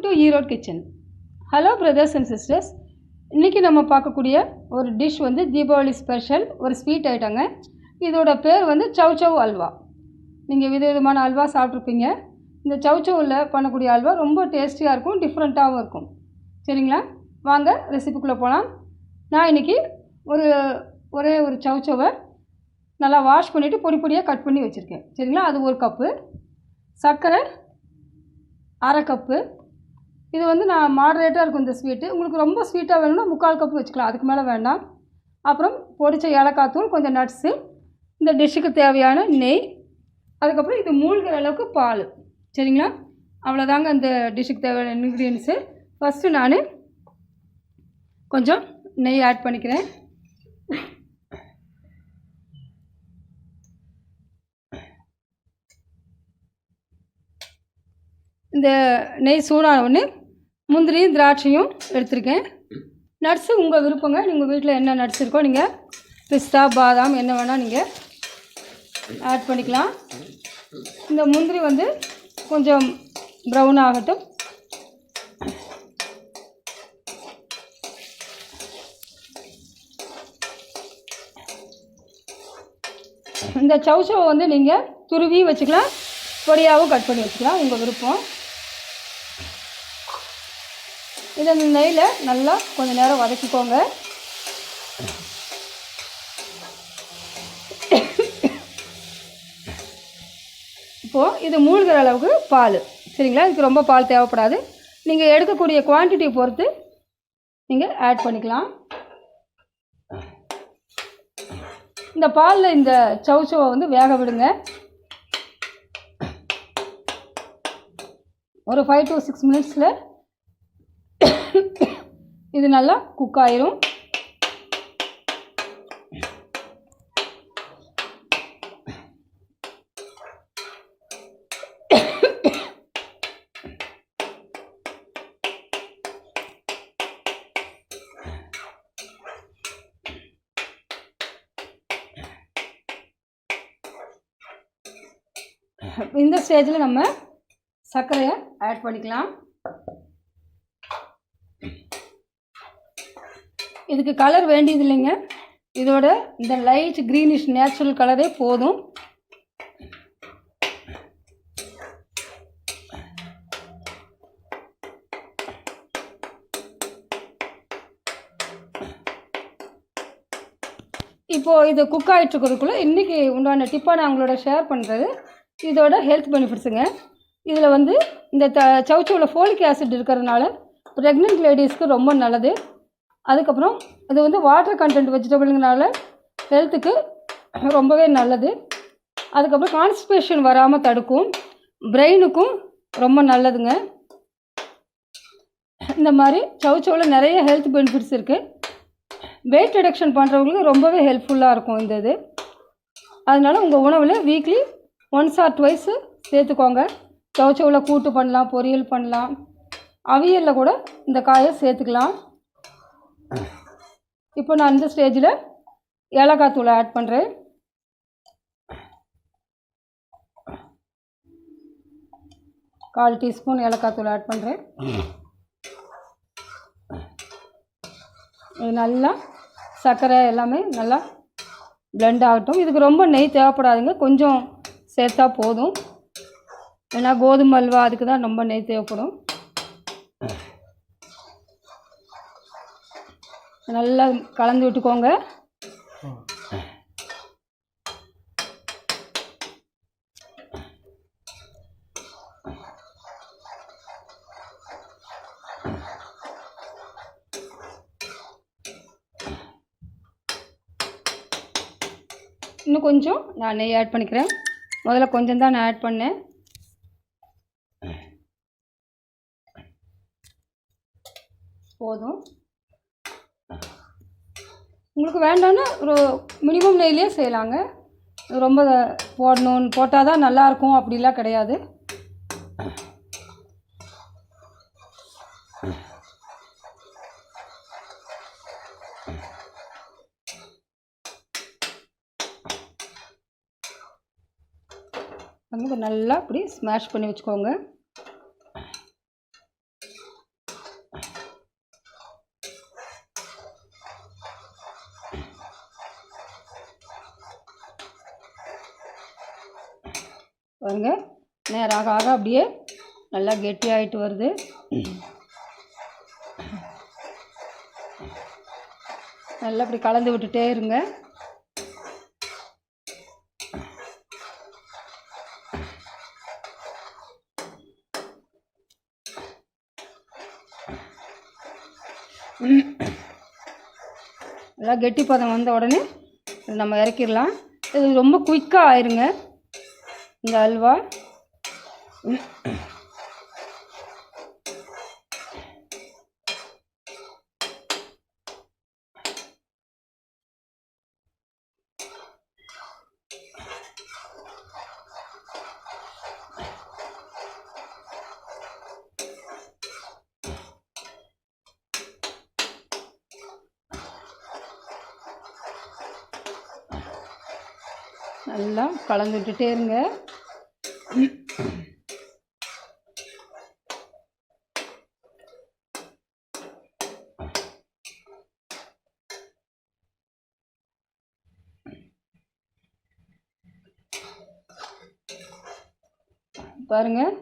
to Erode kitchen. Hello brothers and sisters. இன்றைக்கி நம்ம பார்க்கக்கூடிய ஒரு டிஷ் வந்து தீபாவளி ஸ்பெஷல் ஒரு ஸ்வீட் ஐட்டங்க. இதோட பேர் வந்து சவ் அல்வா. நீங்கள் விதவிதமான அல்வா சாப்பிட்ருப்பீங்க. இந்த சவ்வில் பண்ணக்கூடிய அல்வா ரொம்ப டேஸ்டியாக இருக்கும், டிஃப்ரெண்ட்டாகவும் இருக்கும். சரிங்களா, வாங்க ரெசிபிக்குள்ளே போகலாம். நான் இன்றைக்கி ஒரே ஒரு சவ்வை நல்லா வாஷ் பண்ணிவிட்டு பொடி பொடியாக கட் பண்ணி வச்சுருக்கேன். சரிங்களா, அது ஒரு கப்பு. சர்க்கரை அரை கப்பு. இது வந்து நான் மாடரேட்டாக இருக்கும் இந்த ஸ்வீட்டு. உங்களுக்கு ரொம்ப ஸ்வீட்டாக வேணும்னா 3/4 கப்பு வச்சுக்கலாம், அதுக்கு மேலே வேண்டாம். அப்புறம் பொடிச்ச ஏலக்காய் தூள், கொஞ்சம் நட்ஸு, இந்த டிஷ்ஷுக்கு தேவையான நெய், அதுக்கப்புறம் இது மூழ்கிற அளவுக்கு பால். சரிங்களா, அவ்வளோதாங்க இந்த டிஷ்ஷுக்கு தேவையான இன்க்ரீடியன்ஸு. ஃபஸ்ட்டு நான் கொஞ்சம் நெய் ஆட் பண்ணிக்கிறேன். இந்த நெய் சூடான உடனே முந்திரியும் திராட்சையும் எடுத்துருக்கேன். நட்ஸு உங்கள் விருப்பங்க, நீங்கள் வீட்டில் என்ன நட்ஸ் இருக்கோ நீங்கள் பிஸ்தா பாதாம் என்ன வேணால் நீங்கள் ஆட் பண்ணிக்கலாம். இந்த முந்திரி வந்து கொஞ்சம் ப்ரௌன் ஆகட்டும். இந்த சவ்வை வந்து நீங்கள் துருவி வச்சுக்கலாம், பொடியாகவும் கட் பண்ணி வச்சுக்கலாம், உங்கள் விருப்பம். இதை நெய்யில் நல்லா கொஞ்சம் நேரம் வதக்கிக்கோங்க. இப்போது இது மூழ்கிற அளவுக்கு பால். சரிங்களா, இதுக்கு ரொம்ப பால் தேவைப்படாது. நீங்கள் எடுக்கக்கூடிய குவான்டிட்டியை பொறுத்து நீங்கள் ஆட் பண்ணிக்கலாம். இந்த பாலில் இந்த சவ்வை வந்து வேக விடுங்க. ஒரு 5 to 6 மினிட்ஸில் இது நல்லா குக் ஆயிரும். இந்த ஸ்டேஜில் நம்ம சர்க்கரையை ஆட் பண்ணிக்கலாம். இதுக்கு கலர் வேண்டியது இல்லைங்க, இதோட இந்த லைட் க்ரீனிஷ் நேச்சுரல் கலரே போதும். இப்போது இது குக் ஆகிட்டுருக்கிறதுக்குள்ளே இன்றைக்கி உண்டான டிப்பாக நான் உங்களோட ஷேர் பண்ணுறது இதோட ஹெல்த் பெனிஃபிட்ஸுங்க. இதில் வந்து இந்த சவ்வில் ஃபோலிக் ஆசிட் இருக்கிறதுனால ப்ரெக்னென்ட் லேடிஸ்க்கு ரொம்ப நல்லது. அதுக்கப்புறம் இது வந்து வாட்டர் கண்டென்ட் வெஜிடபிளுங்கனால ஹெல்த்துக்கு ரொம்பவே நல்லது. அதுக்கப்புறம் கான்ஸ்டிபேஷன் வராமல் தடுக்கும், பிரெயினுக்கும் ரொம்ப நல்லதுங்க. இந்த மாதிரி சவ்வில் நிறைய ஹெல்த் பெனிஃபிட்ஸ் இருக்குது. வெயிட் ரிடக்ஷன் பண்ணுறவங்களுக்கு ரொம்பவே ஹெல்ப்ஃபுல்லாக இருக்கும் இந்த இது. அதனால் உங்கள் உணவில் வீக்லி 1 or 2 சேர்த்துக்கோங்க. சவ்வில் கூட்டு பண்ணலாம், பொரியல் பண்ணலாம், அவியலில் கூட இந்த காயை சேர்த்துக்கலாம். இப்போ நான் இந்த ஸ்டேஜில் ஏலக்காய் தூளை ஆட் பண்ணுறேன். கால் டீஸ்பூன் ஏலக்காய் தூள் ஆட் பண்ணுறேன். இது நல்லா சர்க்கரை எல்லாமே நல்லா பிளெண்ட் ஆகட்டும். இதுக்கு ரொம்ப நெய் தேவைப்படாதுங்க, கொஞ்சம் சேர்த்தா போதும். ஏன்னா கோதுமை அல்வா அதுக்கு தான் ரொம்ப நெய் தேவைப்படும். நல்லா கலந்து விட்டுக்கோங்க. இன்னும் கொஞ்சம் நான் நெய் ஆட் பண்ணிக்கிறேன். முதல்ல கொஞ்சம் தான் நான் ஆட் பண்ணேன். போதும். உங்களுக்கு வேண்டாம்னா ஒரு மினிமம் நெய்லேயே செய்யலாங்க. ரொம்ப போட்டால் தான் நல்லாயிருக்கும் அப்படிலாம் கிடையாது. வந்து நல்லா இப்படி ஸ்மாஷ் பண்ணி வச்சுக்கோங்க. பாருங்கள் நேரம் ஆக அப்படியே நல்லா கெட்டியாகிட்டு வருது. நல்லா இப்படி கலந்து விட்டுட்டே இருங்க. நல்லா கெட்டி பதம் வந்த உடனே நம்ம இறக்கிடலாம். இது ரொம்ப குயிக்காக ஆயிருங்க இந்த அல்வா. நல்லா கலந்து விட்டுட்டே இருங்க. பாருங்கள்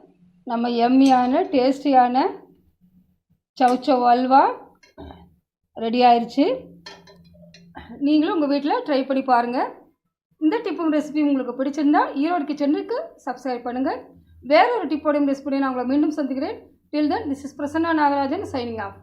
நம்ம எம்மியான டேஸ்டியான சவ் சவ் அல்வா ரெடி ஆயிடுச்சு. நீங்களும் உங்கள் வீட்டில் ட்ரை பண்ணி பாருங்கள். இந்த டிப்பும் ரெசிபி உங்களுக்கு பிடிச்சிருந்தா ஈரோடு கிச்சனுக்கு சப்ஸ்கிரைப் பண்ணுங்கள். வேறொரு டிப்போடையும் ரெசிபியோடையும் நான் உங்களை மீண்டும் சந்திக்கிறேன். Till then this is Prasanna Nagarajan signing of.